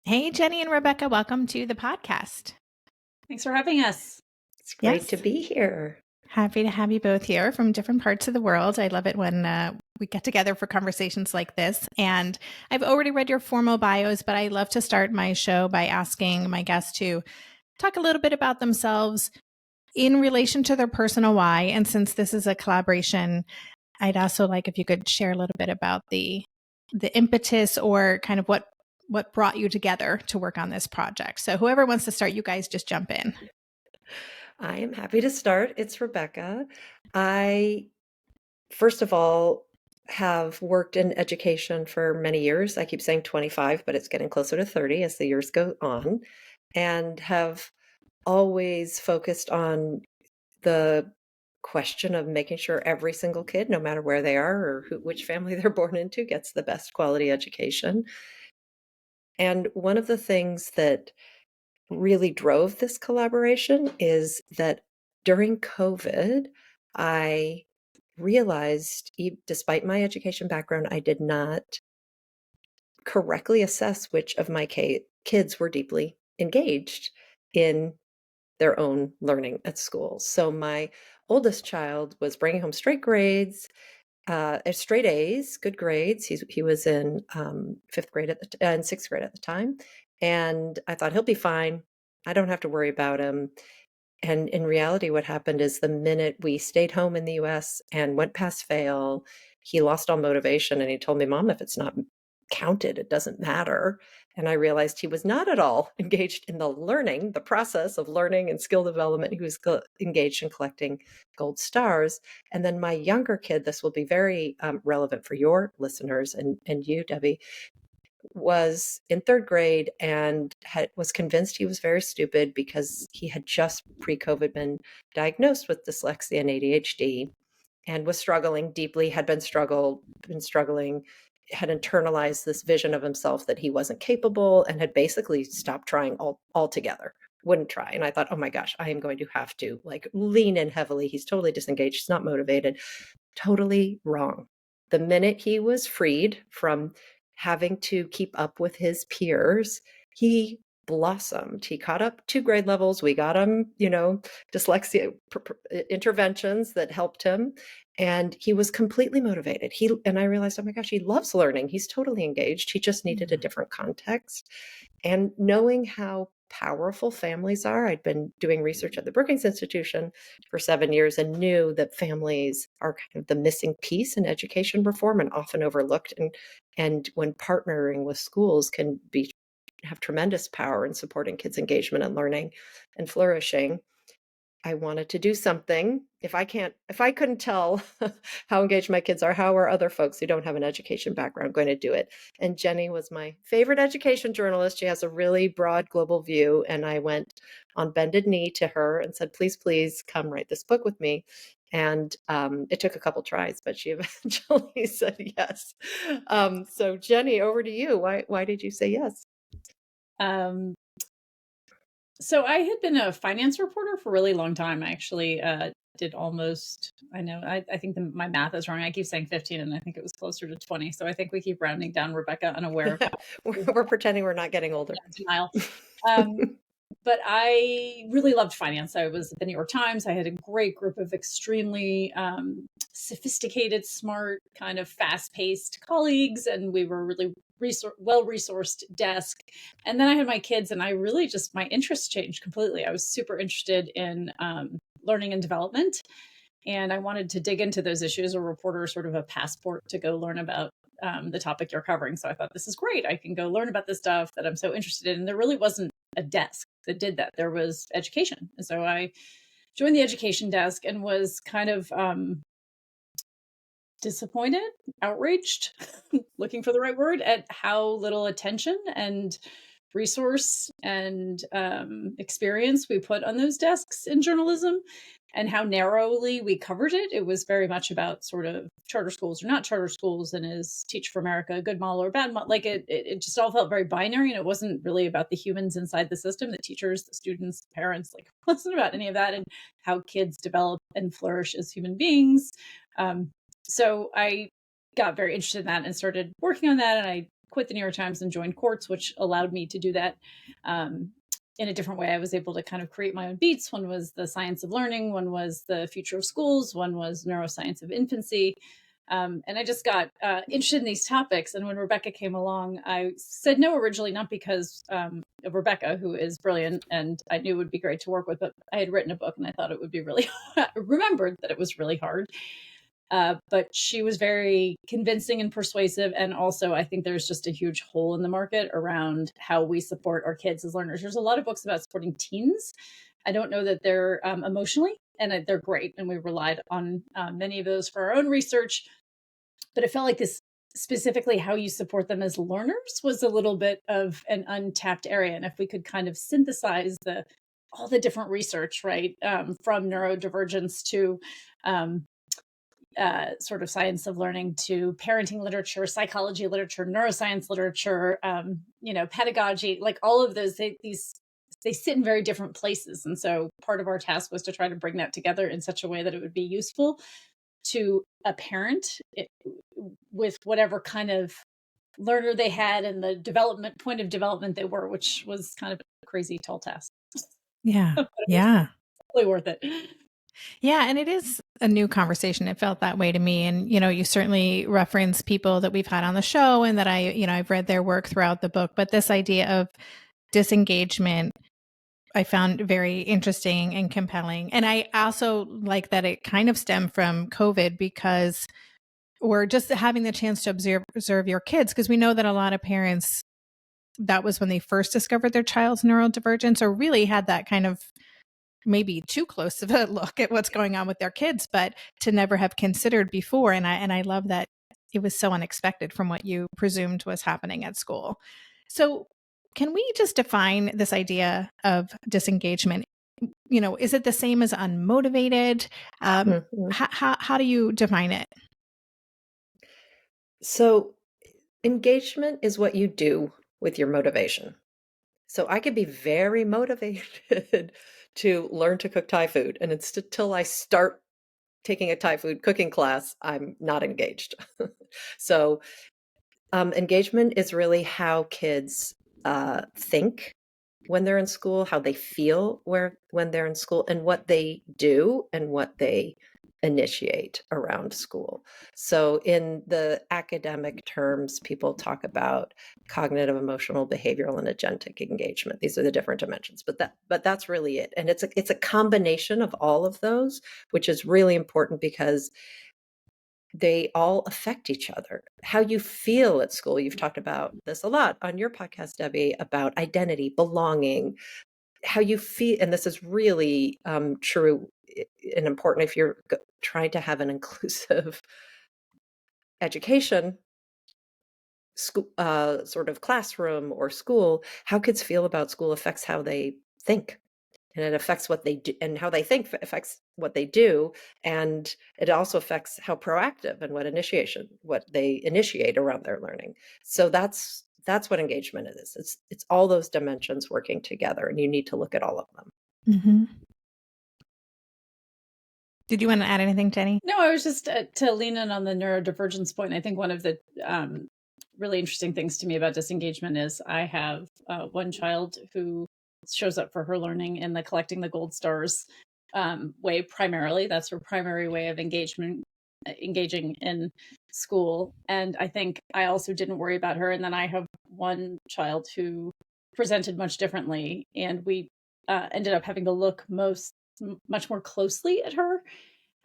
Hey, Jenny and Rebecca, welcome to the podcast. Thanks for having us. It's great Yes. to be here. Happy to have you both here from different parts of the world. I love it when we get together for conversations like this. And I've already read your formal bios, but I love to start my show by asking my guests to talk a little bit about themselves in relation to their personal why. And since this is a collaboration, I'd also like if you could share a little bit about the impetus or kind of what brought you together to work on this project. So whoever wants to start, you guys just jump in. I am happy to start. It's Rebecca. I, first of all, have worked in education for many years. I keep saying 25, but it's getting closer to 30 as the years go on, and have always focused on the question of making sure every single kid, no matter where they are or which family they're born into, gets the best quality education. And one of the things that really drove this collaboration is that during COVID, I realized, despite my education background, I did not correctly assess which of my kids were deeply engaged in their own learning at school. So my oldest child was bringing home straight grades, straight A's, good grades. He was in fifth grade and sixth grade at the time, and I thought he'll be fine. I don't have to worry about him. And in reality, what happened is the minute we stayed home in the U.S. and went past fail, he lost all motivation, and he told me, "Mom, if it's not counted, it doesn't matter." And I realized he was not at all engaged in the process of learning and skill development. He was engaged in collecting gold stars. And then my younger kid, this will be very relevant for your listeners and you, Debbie, was in third grade and was convinced he was very stupid because he had just pre-COVID been diagnosed with dyslexia and ADHD and was struggling deeply, been struggling, had internalized this vision of himself that he wasn't capable, and had basically stopped trying altogether, wouldn't try. And I thought, oh my gosh, I am going to have to lean in heavily. He's totally disengaged. He's not motivated. Totally wrong. The minute he was freed from having to keep up with his peers, he blossomed. He caught up 2 grade levels. We got him, dyslexia interventions that helped him. And he was completely motivated. And I realized, oh my gosh, he loves learning. He's totally engaged. He just needed a different context. And knowing how powerful families are, I'd been doing research at the Brookings Institution for 7 years and knew that families are kind of the missing piece in education reform and often overlooked. And when partnering with schools can have tremendous power in supporting kids' engagement and learning and flourishing. I wanted to do something. If I couldn't tell how engaged my kids are, how are other folks who don't have an education background going to do it? And Jenny was my favorite education journalist. She has a really broad global view. And I went on bended knee to her and said, please, please come write this book with me. And it took a couple tries, but she eventually said yes. So Jenny, over to you. Why did you say yes? So I had been a finance reporter for a really long time. I actually did almost, I think my math is wrong. I keep saying 15 and I think it was closer to 20. So I think we keep rounding down, Rebecca, unaware of we're pretending we're not getting older. But I really loved finance. I was at the New York Times. I had a great group of extremely sophisticated, smart, kind of fast-paced colleagues, and we were really well-resourced desk. And then I had my kids, and I really just, my interest changed completely. I was super interested in learning and development, and I wanted to dig into those issues. A reporter is sort of a passport to go learn about the topic you're covering. So I thought, this is great. I can go learn about this stuff that I'm so interested in. And there really wasn't a desk that did that. There was education. And so I joined the education desk and was kind of disappointed, outraged, looking for the right word, at how little attention and resource and experience we put on those desks in journalism, and how narrowly we covered it. It was very much about sort of charter schools or not charter schools, and is Teach for America a good model or a bad model? Like it just all felt very binary, and it wasn't really about the humans inside the system, the teachers, the students, the parents. Like, it wasn't about any of that, and how kids develop and flourish as human beings. So I got very interested in that and started working on that, and I quit the New York Times and joined Quartz, which allowed me to do that in a different way. I was able to kind of create my own beats. One was the science of learning, one was the future of schools, one was neuroscience of infancy. And I just got interested in these topics. And when Rebecca came along, I said no originally, not because of Rebecca, who is brilliant and I knew would be great to work with, but I had written a book and I thought it would be really, remembered that it was really hard. But she was very convincing and persuasive. And also, I think there's just a huge hole in the market around how we support our kids as learners. There's a lot of books about supporting teens. I don't know that they're emotionally, and they're great. And we relied on many of those for our own research. But it felt like this, specifically how you support them as learners, was a little bit of an untapped area. And if we could kind of synthesize all the different research, right, from neurodivergence to sort of science of learning to parenting literature, psychology literature, neuroscience literature, pedagogy, like all of those, they sit in very different places. And so part of our task was to try to bring that together in such a way that it would be useful to a parent with whatever kind of learner they had and the point of development they were, which was kind of a crazy tall task. Yeah. Yeah. Totally worth it. Yeah. And it is a new conversation. It felt that way to me. And, you certainly reference people that we've had on the show and that I've read their work throughout the book. But this idea of disengagement, I found very interesting and compelling. And I also like that it kind of stemmed from COVID, because or just having the chance to observe your kids, because we know that a lot of parents, that was when they first discovered their child's neurodivergence, or really had that kind of maybe too close of a look at what's going on with their kids, but to never have considered before. And I love that it was so unexpected from what you presumed was happening at school. So can we just define this idea of disengagement? Is it the same as unmotivated? How do you define it? So engagement is what you do with your motivation. So I could be very motivated to learn to cook Thai food, and it's until I start taking a Thai food cooking class, I'm not engaged. So engagement is really how kids think when they're in school, how they feel when they're in school, and what they do and what they initiate around school. So in the academic terms, people talk about cognitive, emotional, behavioral, and agentic engagement. These are the different dimensions, but that's really it. And it's a combination of all of those, which is really important because they all affect each other. How you feel at school. You've talked about this a lot on your podcast, Debbie, about identity, belonging, how you feel. And this is really true and important if you're trying to have an inclusive education, sort of classroom or school. How kids feel about school affects how they think. And it affects what they do, and how they think affects what they do. And it also affects how proactive and what they initiate around their learning. So that's what engagement is. It's all those dimensions working together, and you need to look at all of them. Mm-hmm. Did you want to add anything, Jenny? No, I was just to lean in on the neurodivergence point. I think one of the really interesting things to me about disengagement is I have one child who shows up for her learning in the collecting the gold stars way primarily. That's her primary way of engaging in school. And I think I also didn't worry about her. And then I have one child who presented much differently, and we ended up having to look much more closely at her.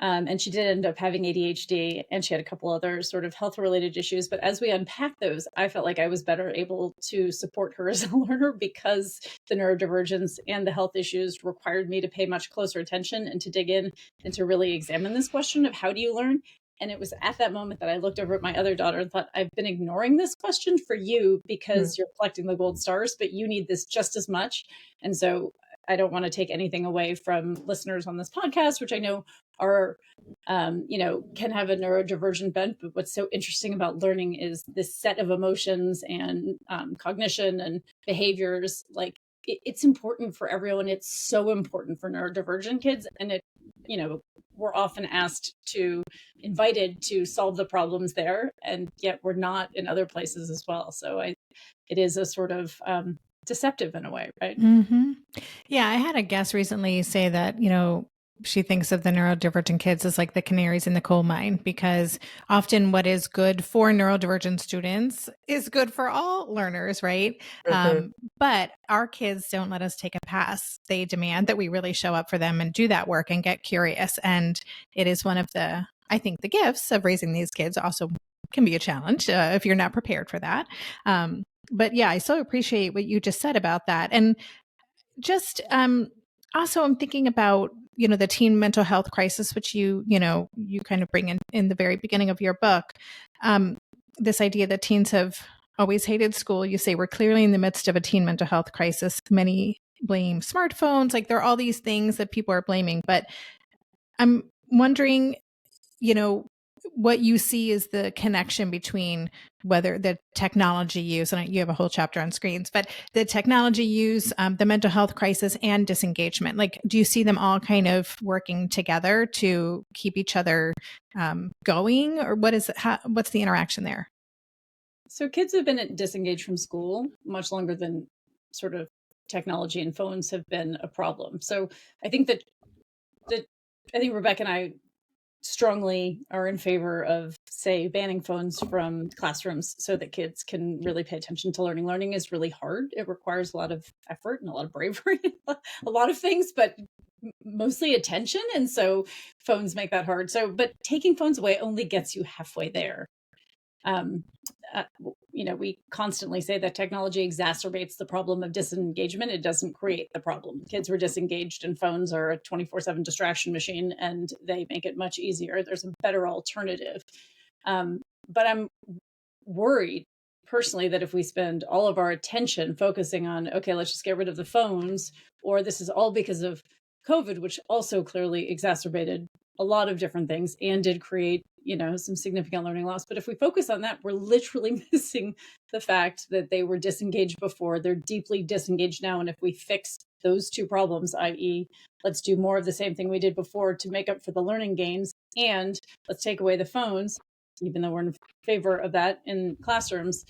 And she did end up having ADHD, and she had a couple other sort of health related issues. But as we unpacked those, I felt like I was better able to support her as a learner, because the neurodivergence and the health issues required me to pay much closer attention and to dig in and to really examine this question of how do you learn? And it was at that moment that I looked over at my other daughter and thought, I've been ignoring this question for you because you're collecting the gold stars, but you need this just as much. And so I don't want to take anything away from listeners on this podcast, which I know are, can have a neurodivergent bent. But what's so interesting about learning is this set of emotions and cognition and behaviors. Like it's important for everyone. It's so important for neurodivergent kids. And it, we're often invited to solve the problems there, and yet we're not in other places as well. So it is a sort of deceptive in a way, right? Mm-hmm. Yeah, I had a guest recently say that, she thinks of the neurodivergent kids as like the canaries in the coal mine, because often what is good for neurodivergent students is good for all learners, right? Mhm. But our kids don't let us take a pass. They demand that we really show up for them and do that work and get curious. And it is one of I think the gifts of raising these kids also can be a challenge if you're not prepared for that. But yeah, I so appreciate what you just said about that. And just also I'm thinking about the teen mental health crisis, which you kind of bring in the very beginning of your book. This idea that teens have always hated school. You say we're clearly in the midst of a teen mental health crisis. Many blame smartphones. Like there are all these things that people are blaming, but I'm wondering, what you see is the connection between whether the technology use, and you have a whole chapter on screens, but the technology use, the mental health crisis, and disengagement. Like, do you see them all kind of working together to keep each other going, or what's the interaction there? So kids have been disengaged from school much longer than sort of technology and phones have been a problem. So I think I think Rebecca and I strongly are in favor of, say, banning phones from classrooms so that kids can really pay attention to learning. Learning is really hard. It requires a lot of effort and a lot of bravery, a lot of things, but mostly attention. And so phones make that hard. But taking phones away only gets you halfway there. Um, we constantly say that technology exacerbates the problem of disengagement. It doesn't create the problem. Kids were disengaged and phones are a 24/7 distraction machine, and they make it much easier. There's a better alternative. But I'm worried personally that if we spend all of our attention focusing on, okay, let's just get rid of the phones, or this is all because of COVID, which also clearly exacerbated a lot of different things and did create, some significant learning loss. But if we focus on that, we're literally missing the fact that they were disengaged before. They're deeply disengaged now. And if we fix those two problems, i.e., let's do more of the same thing we did before to make up for the learning gains, and let's take away the phones, even though we're in favor of that in classrooms,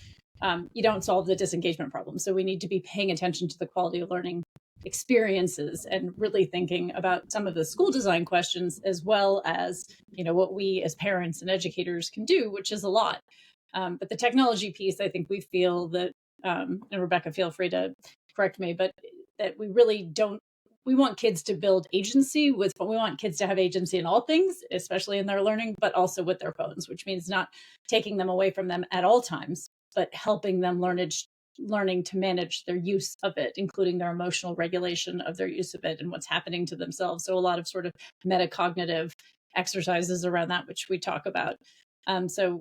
you don't solve the disengagement problem. So we need to be paying attention to the quality of learning experiences and really thinking about some of the school design questions, as well as what we as parents and educators can do, which is a lot. But the technology piece, I think we feel that, and Rebecca, feel free to correct me, but that we really don't. We want kids to build agency we want kids to have agency in all things, especially in their learning, but also with their phones, which means not taking them away from them at all times, but helping them learning to manage their use of it, including their emotional regulation of their use of it and what's happening to themselves. So a lot of sort of metacognitive exercises around that, which we talk about. So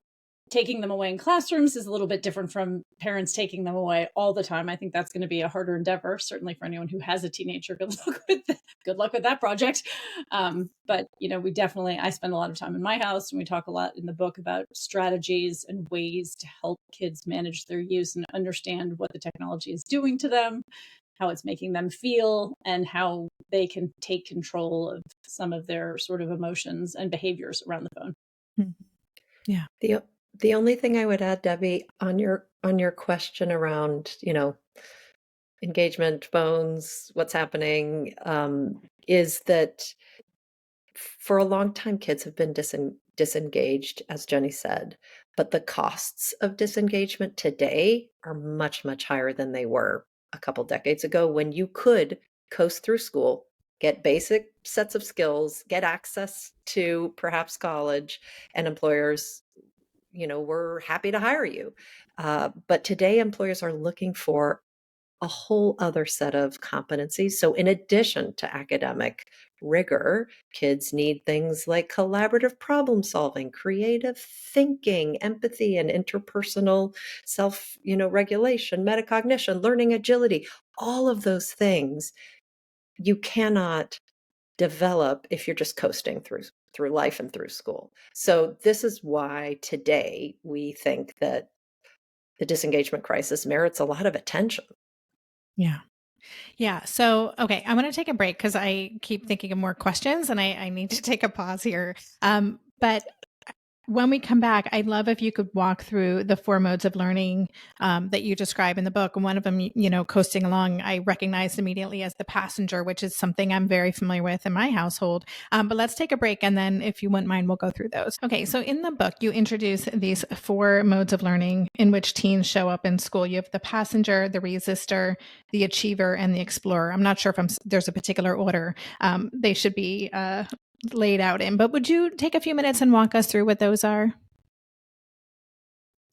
taking them away in classrooms is a little bit different from parents taking them away all the time. I think that's going to be a harder endeavor, certainly for anyone who has a teenager. Good luck with that project. But I spend a lot of time in my house, and we talk a lot in the book about strategies and ways to help kids manage their use and understand what the technology is doing to them, how it's making them feel, and how they can take control of some of their sort of emotions and behaviors around the phone. Yeah. The only thing I would add, Debbie, on your question around, engagement, phones, what's happening, is that for a long time, kids have been disengaged, as Jenny said, but the costs of disengagement today are much, much higher than they were a couple decades ago, when you could coast through school, get basic sets of skills, get access to perhaps college, and employers we're happy to hire you. But today, employers are looking for a whole other set of competencies. So in addition to academic rigor, kids need things like collaborative problem solving, creative thinking, empathy and interpersonal self, regulation, metacognition, learning agility, all of those things you cannot develop if you're just coasting through life and through school. So this is why today we think that the disengagement crisis merits a lot of attention. Yeah. Yeah. So, okay, I want to take a break because I keep thinking of more questions and I need to take a pause here. But when we come back, I'd love if you could walk through the four modes of learning that you describe in the book. And one of them, coasting along, I recognized immediately as the passenger, which is something I'm very familiar with in my household. But let's take a break. And then if you wouldn't mind, we'll go through those. Okay. So in the book, you introduce these four modes of learning in which teens show up in school. You have the passenger, the resistor, the achiever, and the explorer. I'm not sure if there's a particular order they should be laid out in, but would you take a few minutes and walk us through what those are?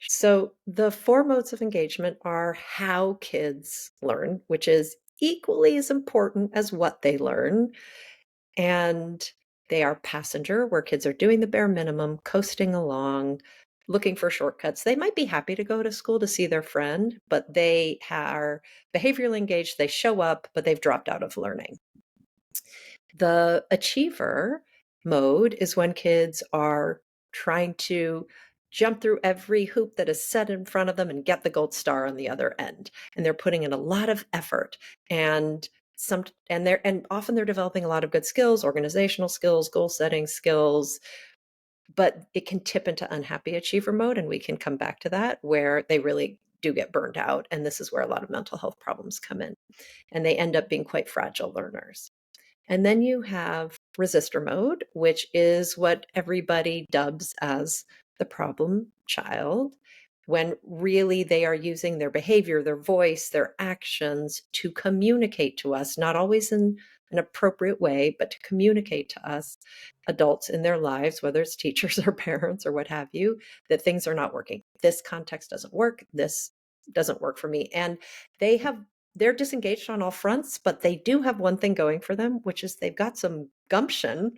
So the four modes of engagement are how kids learn, which is equally as important as what they learn. And they are passenger, where kids are doing the bare minimum, coasting along, looking for shortcuts. They might be happy to go to school to see their friend, but they are behaviorally engaged. They show up, but they've dropped out of learning. The achiever mode is when kids are trying to jump through every hoop that is set in front of them and get the gold star on the other end. And they're putting in a lot of effort and often they're developing a lot of good skills, organizational skills, goal setting skills, but it can tip into unhappy achiever mode. And we can come back to that where they really do get burned out. And this is where a lot of mental health problems come in. And they end up being quite fragile learners. And then you have resistor mode, which is what everybody dubs as the problem child, when really they are using their behavior, their voice, their actions to communicate to us, not always in an appropriate way, but to communicate to us, adults in their lives, whether it's teachers or parents or what have you, that things are not working. This context doesn't work. This doesn't work for me. And they're disengaged on all fronts, but they do have one thing going for them, which is they've got some gumption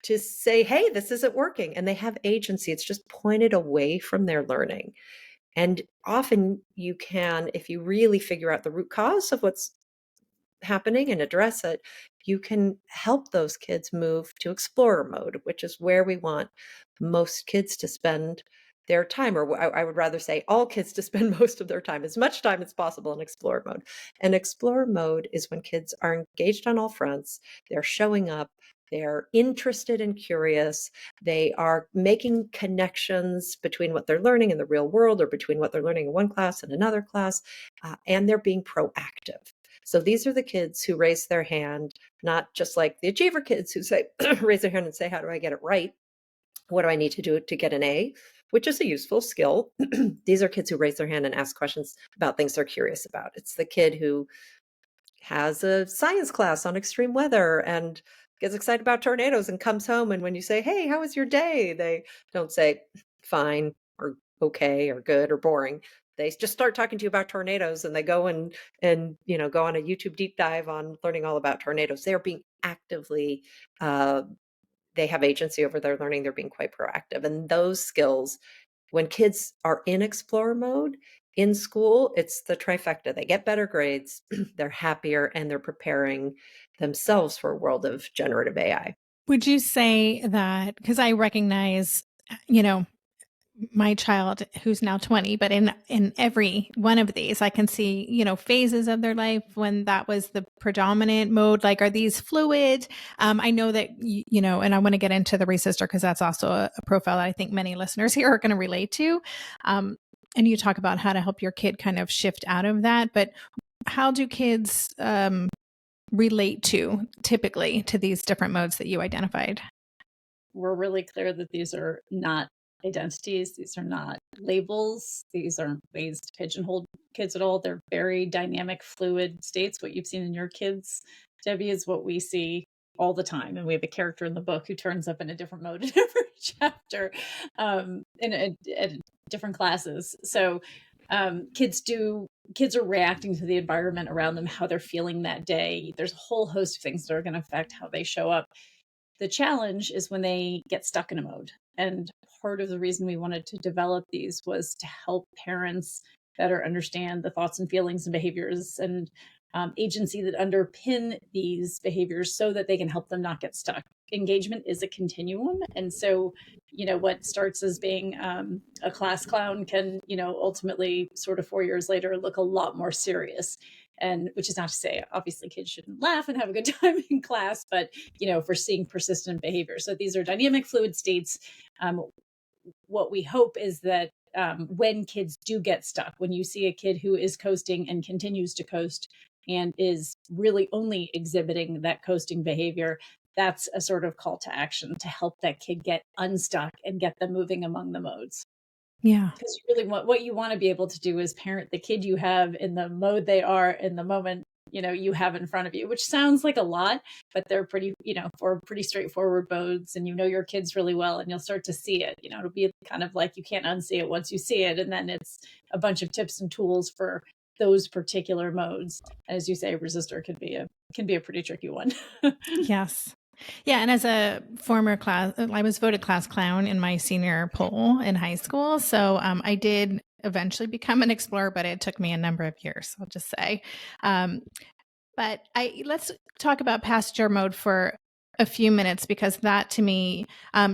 to say, hey, this isn't working. And they have agency. It's just pointed away from their learning. And often you can, if you really figure out the root cause of what's happening and address it, you can help those kids move to explorer mode, which is where we want most kids to spend their time, or I would rather say all kids to spend most of their time, as much time as possible, in explorer mode. And explorer mode is when kids are engaged on all fronts, they're showing up, they're interested and curious, they are making connections between what they're learning in the real world or between what they're learning in one class and another class, and they're being proactive. So these are the kids who raise their hand, not just like the achiever kids who say, raise their hand and say, how do I get it right? What do I need to do to get an A? Which is a useful skill. These are kids who raise their hand and ask questions about things they're curious about. It's the kid who has a science class on extreme weather and gets excited about tornadoes and comes home. And when you say, hey, how was your day? They don't say fine or okay or good or boring. They just start talking to you about tornadoes, and they go and go on a YouTube deep dive on learning all about tornadoes. They're being actively they have agency over their learning. They're being quite proactive. And those skills, when kids are in explorer mode in school, it's the trifecta. They get better grades, they're happier, and they're preparing themselves for a world of generative AI. Would you say that, because I recognize, my child who's now 20, but in every one of these, I can see, phases of their life when that was the predominant mode. Like, are these fluid? I know that, and I want to get into the resistor because that's also a profile that I think many listeners here are going to relate to. And you talk about how to help your kid kind of shift out of that, but how do kids relate typically to these different modes that you identified? We're really clear that these are not identities. These are not labels. These aren't ways to pigeonhole kids at all. They're very dynamic, fluid states. What you've seen in your kids, Debbie, is what we see all the time. And we have a character in the book who turns up in a different mode in every chapter, in different classes. So kids are reacting to the environment around them, how they're feeling that day. There's a whole host of things that are going to affect how they show up. The challenge is when they get stuck in a mode. And part of the reason we wanted to develop these was to help parents better understand the thoughts and feelings and behaviors and agency that underpin these behaviors so that they can help them not get stuck. Engagement is a continuum. And so, what starts as being a class clown can, ultimately sort of 4 years later look a lot more serious. And which is not to say, obviously, kids shouldn't laugh and have a good time in class, but, if we're seeing persistent behavior. So these are dynamic fluid states. What we hope is that when kids do get stuck, when you see a kid who is coasting and continues to coast and is really only exhibiting that coasting behavior, that's a sort of call to action to help that kid get unstuck and get them moving among the modes. Yeah. Because really what you want to be able to do is parent the kid you have in the mode they are in the moment, you have in front of you, which sounds like a lot, but they're pretty, for pretty straightforward modes, and your kids really well, and you'll start to see it. It'll be kind of like you can't unsee it once you see it. And then it's a bunch of tips and tools for those particular modes. As you say, Resistor can be a pretty tricky one. Yes. Yeah. And as a former class, I was voted class clown in my senior poll in high school. So I did eventually become an explorer, but it took me a number of years, I'll just say. But let's talk about passenger mode for a few minutes, because that to me,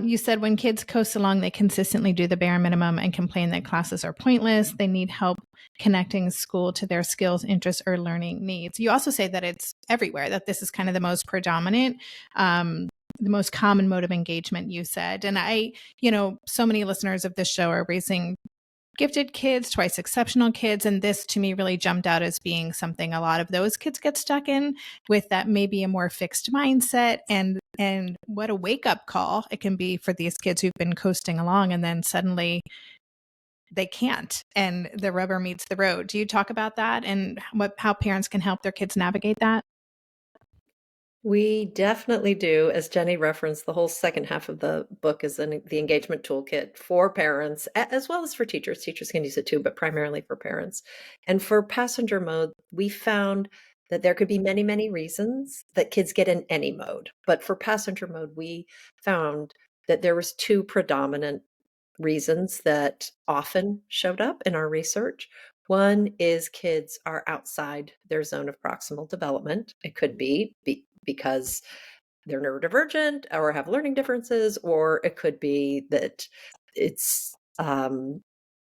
you said when kids coast along, they consistently do the bare minimum and complain that classes are pointless. They need help connecting school to their skills, interests, or learning needs. You also say that it's everywhere, that this is kind of the most predominant, the most common mode of engagement, you said. And so many listeners of this show are raising gifted kids, twice exceptional kids. And this to me really jumped out as being something a lot of those kids get stuck in, with that maybe a more fixed mindset, and what a wake up call it can be for these kids who've been coasting along and then suddenly they can't, and the rubber meets the road. Do you talk about that and how parents can help their kids navigate that? We definitely do. As Jenny referenced, the whole second half of the book is the engagement toolkit for parents as well as for teachers. Teachers can use it too, but primarily for parents. And for passenger mode, we found that there could be many, many reasons that kids get in any mode. But for passenger mode, we found that there was two predominant reasons that often showed up in our research. One is kids are outside their zone of proximal development. It could be because they're neurodivergent or have learning differences, or it could be that it's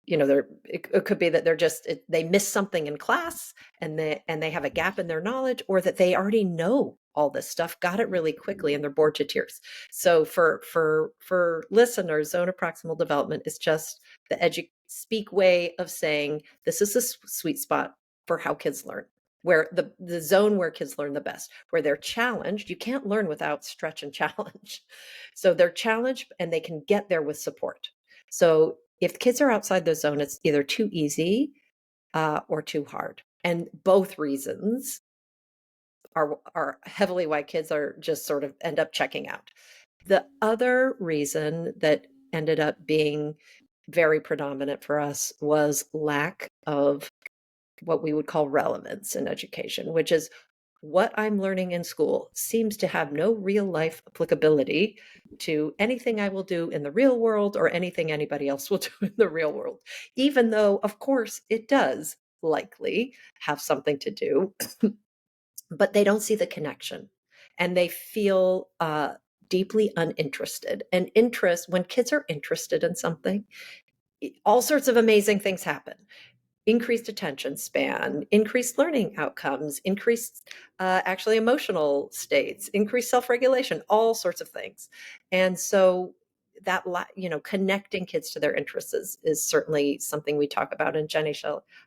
it could be that they miss something in class and they have a gap in their knowledge, or that they already know all this stuff, got it really quickly, and they're bored to tears. So for listeners, zone of proximal development is just the speak way of saying this is a sweet spot for how kids learn, where the zone where kids learn the best, where they're challenged. You can't learn without stretch and challenge. So they're challenged and they can get there with support. So if kids are outside the zone, it's either too easy or too hard. And both reasons are heavily why kids are just sort of end up checking out. The other reason that ended up being very predominant for us was lack of what we would call relevance in education, which is what I'm learning in school seems to have no real life applicability to anything I will do in the real world or anything anybody else will do in the real world, even though, of course, it does likely have something to do, but they don't see the connection and they feel deeply uninterested. And interest, when kids are interested in something, all sorts of amazing things happen. Increased attention span, increased learning outcomes, increased actually emotional states, increased self-regulation, all sorts of things. And so that, connecting kids to their interests is certainly something we talk about. And Jenny,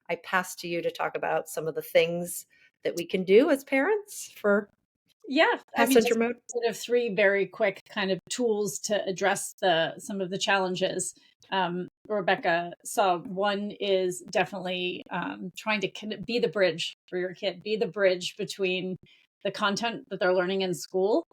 I pass to you to talk about some of the things that we can do as parents for passenger mode. Sort of three very quick kind of tools to address some of the challenges. Rebecca saw one is definitely trying to be the bridge for your kid, be the bridge between the content that they're learning in school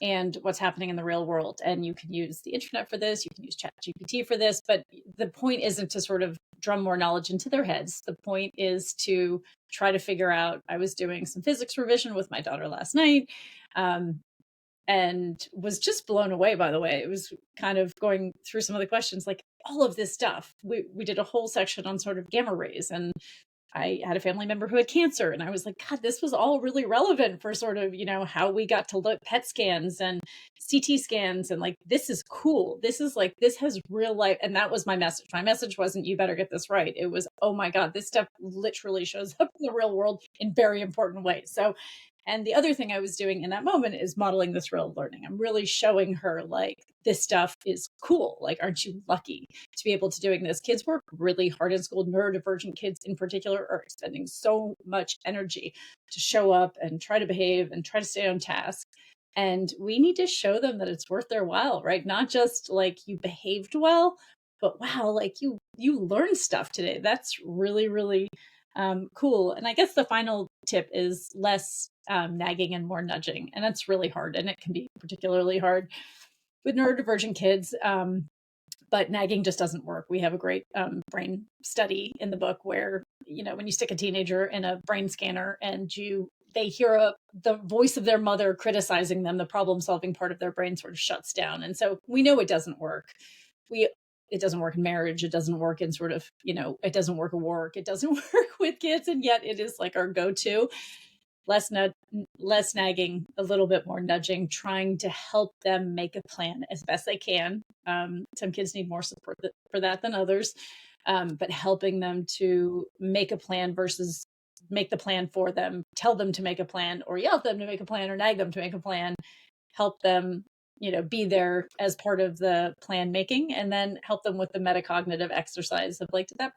and what's happening in the real world. And you can use the internet for this, you can use ChatGPT for this, but the point isn't to sort of drum more knowledge into their heads. The point is to try to figure out, I was doing some physics revision with my daughter last night, and was just blown away, by the way. It was kind of going through some of the questions, like all of this stuff. We did a whole section on sort of gamma rays and I had a family member who had cancer, and I was like, God, this was all really relevant for sort of, how we got to look PET scans and CT scans. And like, this is cool. This is like, this has real life. And that was my message. My message wasn't, you better get this right. It was, oh my God, this stuff literally shows up in the real world in very important ways. So, and the other thing I was doing in that moment is modeling this real learning. I'm really showing her like, this stuff is cool. Like, aren't you lucky to be able to doing this? Kids work really hard in school. Neurodivergent kids in particular are expending so much energy to show up and try to behave and try to stay on task. And we need to show them that it's worth their while, right? Not just like you behaved well, but wow, like you learned stuff today. That's really, really cool. And I guess the final tip is less nagging and more nudging. And that's really hard. And it can be particularly hard with neurodivergent kids. But nagging just doesn't work. We have a great brain study in the book where, when you stick a teenager in a brain scanner and they hear the voice of their mother criticizing them, the problem solving part of their brain sort of shuts down. And so we know it doesn't work. It doesn't work in marriage. It doesn't work in sort of, it doesn't work at work. It doesn't work with kids. And yet it is like our go-to. Less nagging, a little bit more nudging, trying to help them make a plan as best they can. Some kids need more support for that than others, but helping them to make a plan versus make the plan for them, tell them to make a plan or yell at them to make a plan or nag them to make a plan, help them be there as part of the plan making, and then help them with the metacognitive exercise of like, did that,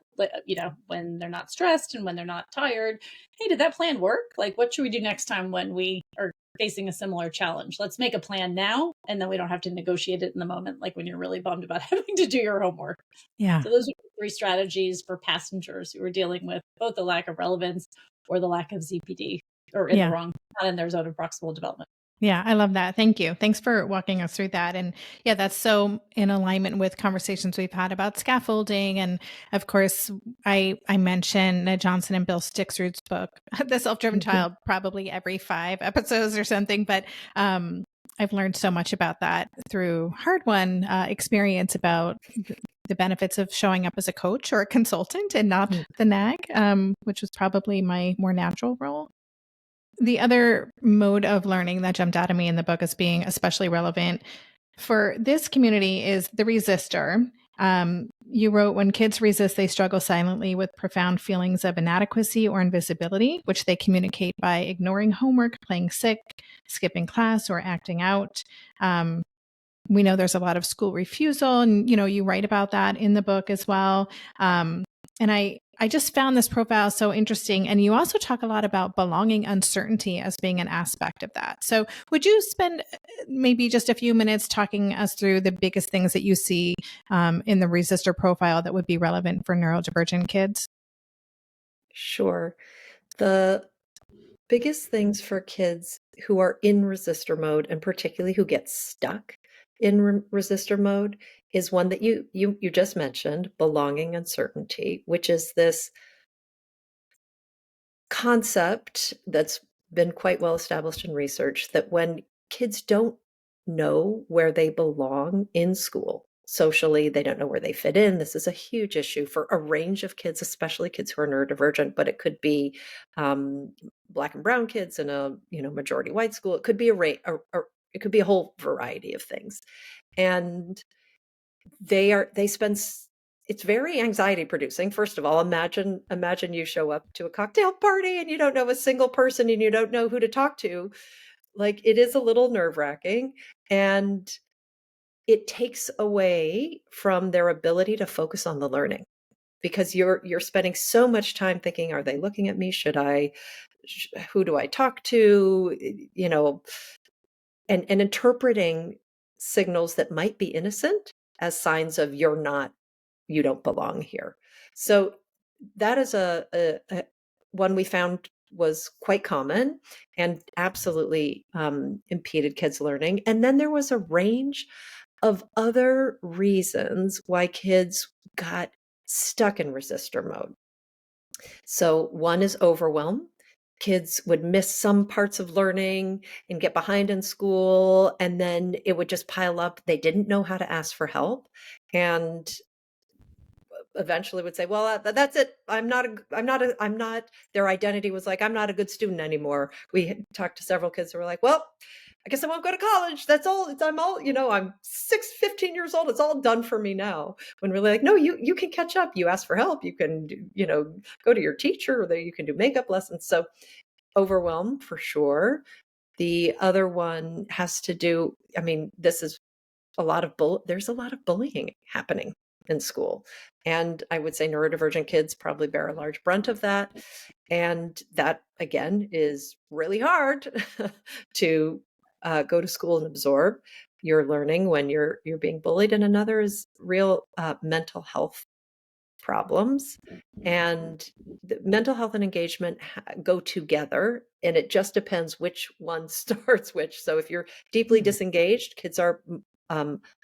when they're not stressed and when they're not tired, hey, did that plan work? Like, what should we do next time when we are facing a similar challenge? Let's make a plan now, and then we don't have to negotiate it in the moment, like when you're really bummed about having to do your homework. Yeah. So those are 3 strategies for passengers who are dealing with both the lack of relevance or the lack of ZPD, or in the wrong, not in their zone of proximal development. Yeah, I love that. Thank you. Thanks for walking us through that. And yeah, that's so in alignment with conversations we've had about scaffolding. And of course, I mentioned Johnson and Bill Stixrud's book, The Self-Driven Child, probably every 5 episodes or something. But I've learned so much about that through hard-won experience about the benefits of showing up as a coach or a consultant and not the nag, which was probably my more natural role. The other mode of learning that jumped out at me in the book as being especially relevant for this community is the resistor. You wrote, when kids resist, they struggle silently with profound feelings of inadequacy or invisibility, which they communicate by ignoring homework, playing sick, skipping class, or acting out. We know there's a lot of school refusal, and you write about that in the book as well. And I just found this profile so interesting. And you also talk a lot about belonging uncertainty as being an aspect of that. So would you spend maybe just a few minutes talking us through the biggest things that you see in the resistor profile that would be relevant for neurodivergent kids? Sure. The biggest things for kids who are in resistor mode, and particularly who get stuck in resistor mode, is one that you just mentioned, belonging uncertainty, which is this concept that's been quite well established in research, that when kids don't know where they belong in school, socially, they don't know where they fit in. This is a huge issue for a range of kids, especially kids who are neurodivergent, but it could be Black and brown kids in a majority white school. It could be it could be a whole variety of things. And it's very anxiety producing. First of all, imagine you show up to a cocktail party and you don't know a single person and you don't know who to talk to. Like, it is a little nerve-wracking, and it takes away from their ability to focus on the learning, because you're spending so much time thinking, are they looking at me? Who do I talk to? And interpreting signals that might be innocent as signs of you don't belong here. So that is a one we found was quite common and absolutely impeded kids' learning. And then there was a range of other reasons why kids got stuck in resistor mode. So one is overwhelm. Kids would miss some parts of learning and get behind in school, and then it would just pile up. They didn't know how to ask for help. And eventually would say, well, that's it. I'm not, their identity was like, I'm not a good student anymore. We talked to several kids who were like, well, I guess I won't go to college. That's all. I'm all, I'm 15 years old. It's all done for me now. When really like, no, you can catch up. You ask for help. You can, go to your teacher, or you can do makeup lessons. So overwhelm for sure. The other one has to do, this is there's a lot of bullying happening in school. And I would say neurodivergent kids probably bear a large brunt of that. And that, again, is really hard to go to school and absorb your learning when you're being bullied. And another is real mental health problems. And the mental health and engagement go together, and it just depends which one starts which. So if you're deeply disengaged, kids are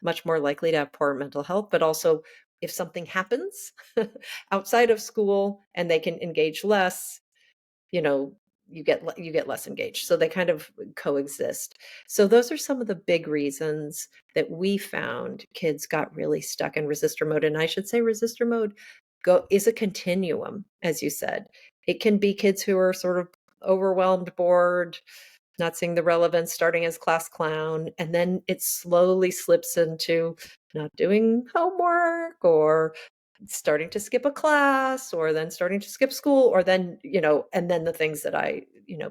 much more likely to have poor mental health. But also, if something happens outside of school and they can engage less, you get less engaged. So they kind of coexist. So those are some of the big reasons that we found kids got really stuck in resistor mode. And I should say resistor mode is a continuum, as you said. It can be kids who are sort of overwhelmed, bored, not seeing the relevance, starting as class clown, and then it slowly slips into not doing homework, or starting to skip a class, or then starting to skip school, or then, and then the things that I,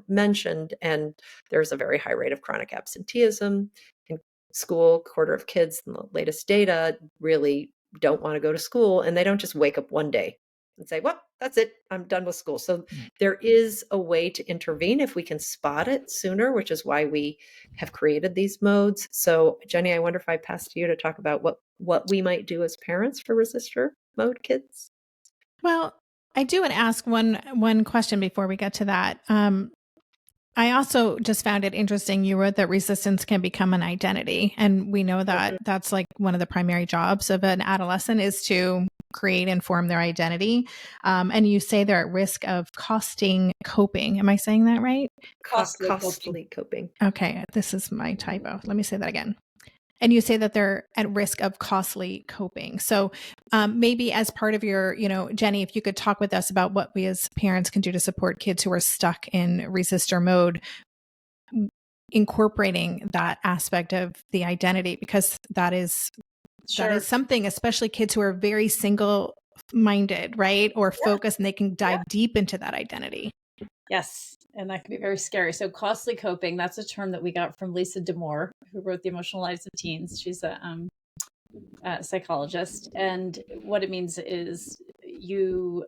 mentioned. And there's a very high rate of chronic absenteeism in school. Quarter of kids in the latest data really don't want to go to school, and they don't just wake up one day and say, well, that's it, I'm done with school. So there is a way to intervene if we can spot it sooner, which is why we have created these modes. So Jenny, I wonder if I pass to you to talk about what we might do as parents for resistor mode kids. Well, I do want to ask one question before we get to that. I also just found it interesting. You wrote that resistance can become an identity. And we know that that's like one of the primary jobs of an adolescent is to create and form their identity. And you say they're at risk of costing coping. Am I saying that right? Costly coping. Okay. This is my typo. Let me say that again. And you say that they're at risk of costly coping. So maybe as part of your, Jenny, if you could talk with us about what we as parents can do to support kids who are stuck in resistor mode, incorporating that aspect of the identity, because that is something, especially kids who are very single-minded, right? Or focused, and they can dive deep into that identity. Yes. And that can be very scary. So costly coping, that's a term that we got from Lisa D'Amour, who wrote The Emotional Lives of Teens. She's a psychologist. And what it means is you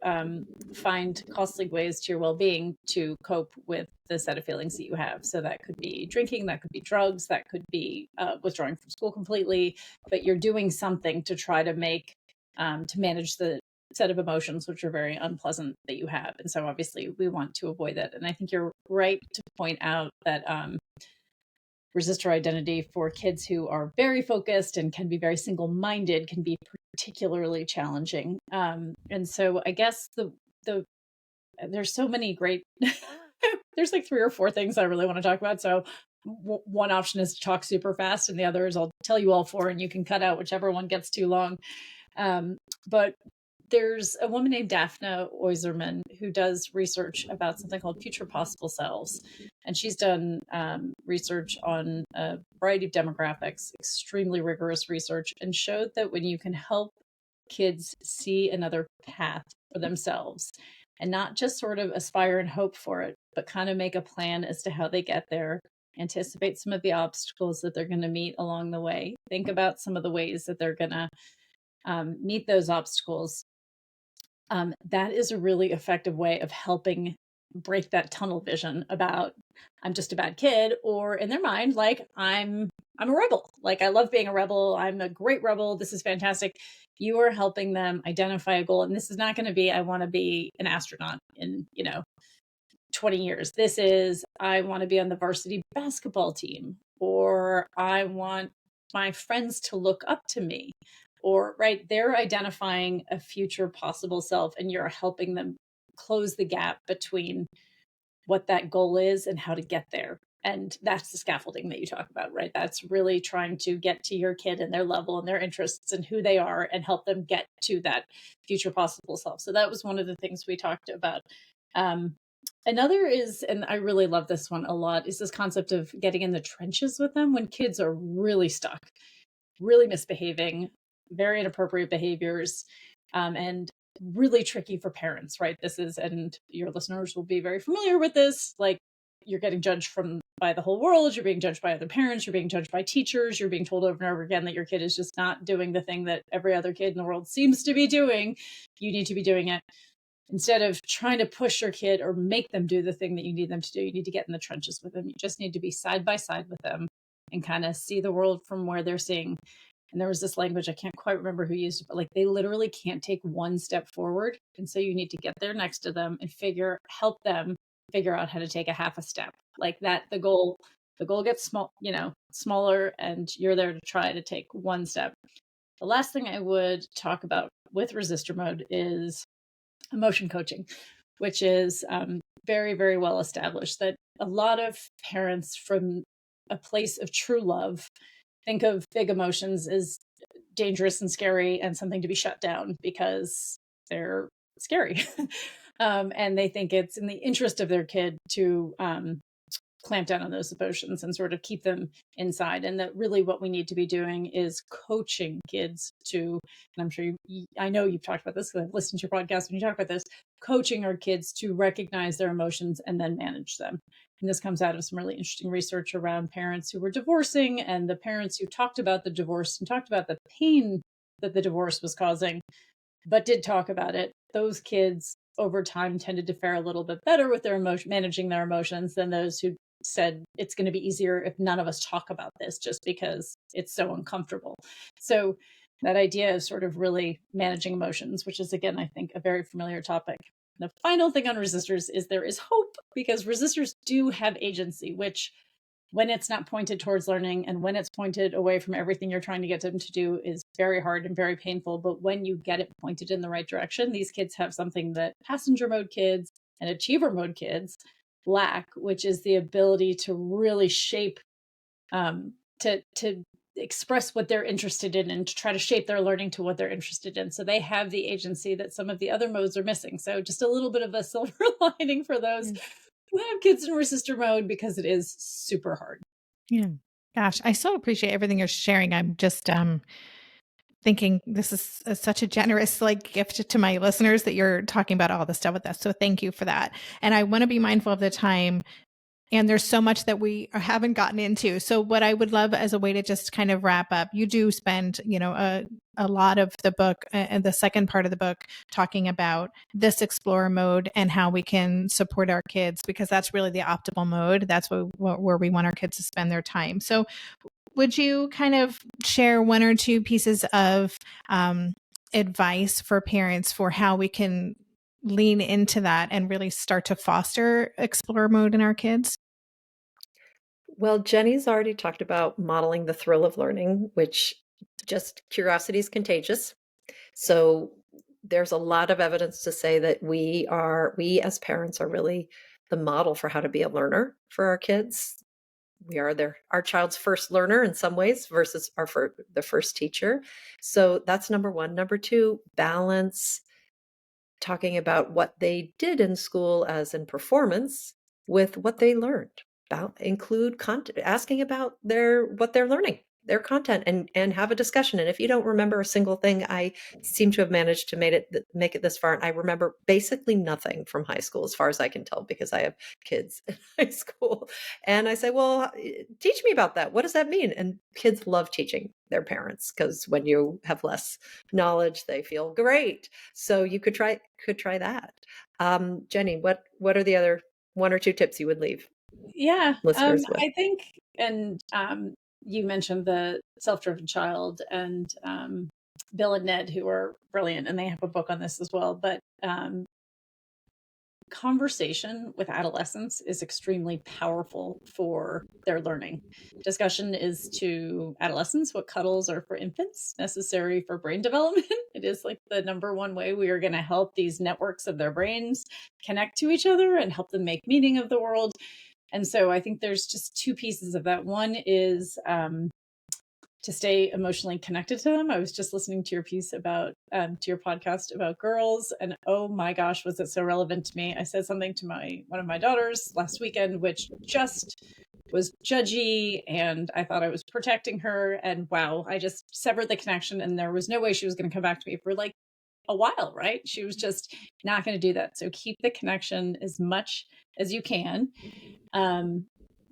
find costly ways to your well-being to cope with the set of feelings that you have. So that could be drinking, that could be drugs, that could be withdrawing from school completely, but you're doing something to try to manage the set of emotions which are very unpleasant that you have. And so obviously we want to avoid that. And I think you're right to point out that resistor identity for kids who are very focused and can be very single-minded can be particularly challenging. And so I guess there's so many great there's like 3 or 4 things I really want to talk about. So one option is to talk super fast, and the other is I'll tell you all 4 and you can cut out whichever one gets too long. But there's a woman named Daphne Oyserman who does research about something called future possible selves. And she's done research on a variety of demographics, extremely rigorous research, and showed that when you can help kids see another path for themselves and not just sort of aspire and hope for it, but kind of make a plan as to how they get there, anticipate some of the obstacles that they're going to meet along the way, think about some of the ways that they're going to meet those obstacles. That is a really effective way of helping break that tunnel vision about I'm just a bad kid, or in their mind, like I'm a rebel. Like I love being a rebel. I'm a great rebel. This is fantastic. You are helping them identify a goal. And this is not going to be, I want to be an astronaut in, 20 years. This is, I want to be on the varsity basketball team, or I want my friends to look up to me. Or, right, they're identifying a future possible self, and you're helping them close the gap between what that goal is and how to get there. And that's the scaffolding that you talk about, right? That's really trying to get to your kid and their level and their interests and who they are and help them get to that future possible self. So that was one of the things we talked about. Another is, and I really love this one a lot, is this concept of getting in the trenches with them when kids are really stuck, really misbehaving, very inappropriate behaviors, and really tricky for parents, right? This is, and your listeners will be very familiar with this, like you're getting judged by the whole world, you're being judged by other parents, you're being judged by teachers, you're being told over and over again that your kid is just not doing the thing that every other kid in the world seems to be doing. You need to be doing it. Instead of trying to push your kid or make them do the thing that you need them to do, you need to get in the trenches with them. You just need to be side by side with them and kind of see the world from where they're seeing. And there was this language, I can't quite remember who used it, but like they literally can't take one step forward. And so you need to get there next to them and help them figure out how to take a half a step. Like that, the goal gets smaller, and you're there to try to take one step. The last thing I would talk about with resistor mode is emotion coaching, which is very, very well established, that a lot of parents from a place of true love think of big emotions as dangerous and scary and something to be shut down because they're scary. And they think it's in the interest of their kid to clamp down on those emotions and sort of keep them inside. And that really what we need to be doing is coaching kids to, and I'm sure I know you've talked about this because I've listened to your podcast when you talk about this, coaching our kids to recognize their emotions and then manage them. And this comes out of some really interesting research around parents who were divorcing and the parents who talked about the divorce and talked about the pain that the divorce was causing, but did talk about it. Those kids over time tended to fare a little bit better with their managing their emotions than those who said it's going to be easier if none of us talk about this just because it's so uncomfortable. So that idea of sort of really managing emotions, which is, again, I think a very familiar topic. The final thing on resistors is there is hope, because resistors do have agency, which when it's not pointed towards learning and when it's pointed away from everything you're trying to get them to do is very hard and very painful. But when you get it pointed in the right direction, these kids have something that passenger mode kids and achiever mode kids lack, which is the ability to really shape, to express what they're interested in and to try to shape their learning to what they're interested in. So they have the agency that some of the other modes are missing. So just a little bit of a silver lining for those who have kids in resistor mode, because it is super hard. Yeah. Gosh, I so appreciate everything you're sharing. I'm just thinking this is such a generous gift to my listeners that you're talking about all this stuff with us. So thank you for that. And I want to be mindful of the time. And there's so much that we haven't gotten into. So what I would love as a way to just kind of wrap up, you do spend, a lot of the book and the second part of the book talking about this explorer mode and how we can support our kids, because that's really the optimal mode. That's where we want our kids to spend their time. So would you kind of share one or two pieces of advice for parents for how we can lean into that and really start to foster explorer mode in our kids? Well, Jenny's already talked about modeling the thrill of learning, which just curiosity is contagious. So there's a lot of evidence to say that we as parents are really the model for how to be a learner for our kids. We are our child's first learner in some ways versus the first teacher. So that's number one. Number two, balance talking about what they did in school as in performance with what they learned. Include content, asking about what they're learning, their content, and have a discussion. And if you don't remember a single thing, I seem to have managed to make it this far. And I remember basically nothing from high school, as far as I can tell, because I have kids in high school. And I say, well, teach me about that. What does that mean? And kids love teaching their parents, because when you have less knowledge, they feel great. So you could try that. Jenny, what are the other one or two tips you would leave? Yeah, Listeners with? I think, and you mentioned the self-driven child, and Bill and Ned, who are brilliant, and they have a book on this as well. But conversation with adolescents is extremely powerful for their learning. Discussion is to adolescents what cuddles are for infants, necessary for brain development. It is the number one way we are going to help these networks of their brains connect to each other and help them make meaning of the world. And so I think there's just two pieces of that. One is to stay emotionally connected to them. I was just listening to your piece about, to your podcast about girls, and oh my gosh, was it so relevant to me. I said something to one of my daughters last weekend, which just was judgy, and I thought I was protecting her, and wow, I just severed the connection, and there was no way she was going to come back to me for like a while, right? She was just not going to do that. So keep the connection as much as you can.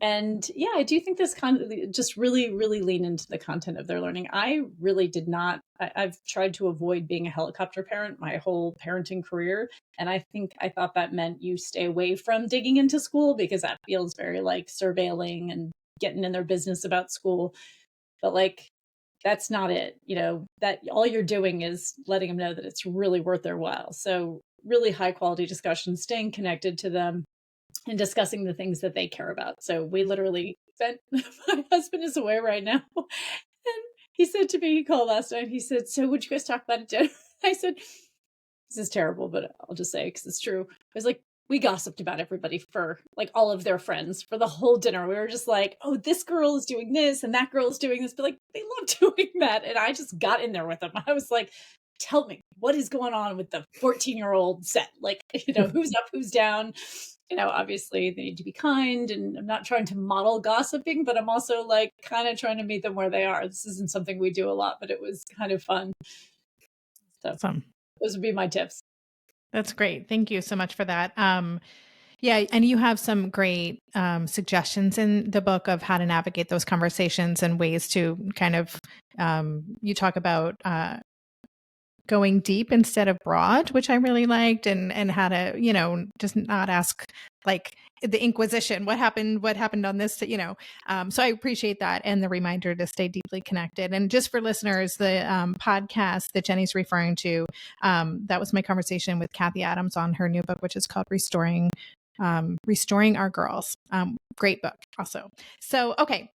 And yeah, I do think this just really, really lean into the content of their learning. I really did not, I've tried to avoid being a helicopter parent my whole parenting career. And I thought that meant you stay away from digging into school, because that feels very like surveilling and getting in their business about school. But like, that's not it. That all you're doing is letting them know that it's really worth their while. So really high quality discussion, staying connected to them, and discussing the things that they care about. So we literally spent, my husband is away right now. And he said to me, he called last night, he said, so would you guys talk about it dinner? I said, this is terrible, but I'll just say, because it's true. I was like, we gossiped about everybody, for like all of their friends, for the whole dinner. We were just like, oh, this girl is doing this and that girl is doing this, but like, they love doing that. And I just got in there with them. I was like, tell me, what is going on with the 14-year-old set? Like, who's up, who's down? Obviously they need to be kind, and I'm not trying to model gossiping, but I'm also like kind of trying to meet them where they are. This isn't something we do a lot, but it was kind of fun. So awesome. Those would be my tips. That's great. Thank you so much for that. Yeah. And you have some great suggestions in the book of how to navigate those conversations and ways to kind of, you talk about going deep instead of broad, which I really liked, and how to, just not ask like the Inquisition, what happened on this, so I appreciate that, and the reminder to stay deeply connected. And just for listeners, the podcast that Jenny's referring to, that was my conversation with Kathy Adams on her new book, which is called Restoring Our Girls. Great book also. So, okay.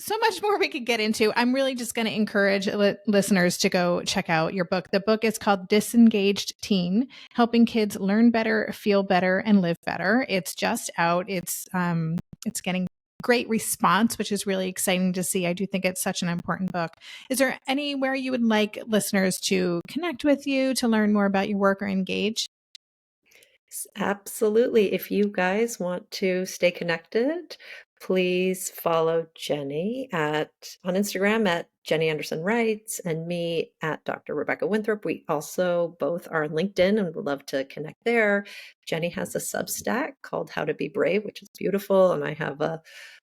So much more we could get into. I'm really just going to encourage listeners to go check out your book. The book is called Disengaged Teen, Helping Kids Learn Better, Feel Better, and Live Better. It's just out. It's getting great response, which is really exciting to see. I do think it's such an important book. Is there anywhere you would like listeners to connect with you, to learn more about your work or engage? Absolutely. If you guys want to stay connected, please follow Jenny on Instagram at Jenny Anderson Writes, and me at Dr. Rebecca Winthrop. We also both are on LinkedIn and would love to connect there. Jenny has a Substack called How to Be Brave, which is beautiful. And I have a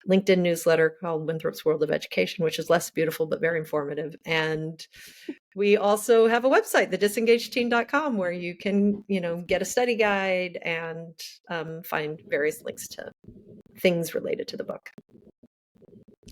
LinkedIn newsletter called Winthrop's World of Education, which is less beautiful, but very informative. And we also have a website, thedisengagedteen.com, where you can, get a study guide and find various links to things related to the book.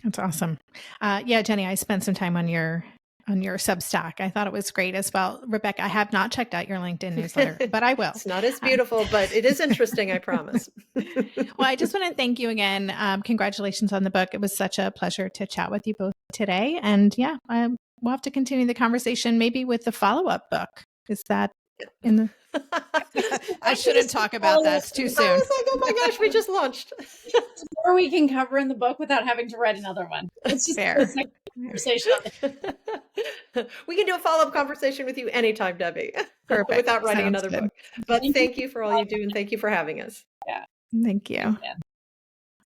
That's awesome. Yeah, Jenny, I spent some time on your Substack. I thought it was great as well. Rebecca, I have not checked out your LinkedIn newsletter, but I will. It's not as beautiful, but it is interesting, I promise. Well, I just want to thank you again. Congratulations on the book. It was such a pleasure to chat with you both today. And yeah, we'll have to continue the conversation maybe with the follow-up book. Is that in the... I shouldn't talk about that. It's too soon. I was like, oh my gosh, we just launched. Or we can cover in the book without having to write another one. It's just fair. A conversation. We can do a follow-up conversation with you anytime, Debbie. Perfect. Without writing Sounds another good. book. But thank you for all you do, and thank you for having us. Yeah. Thank you. Yeah.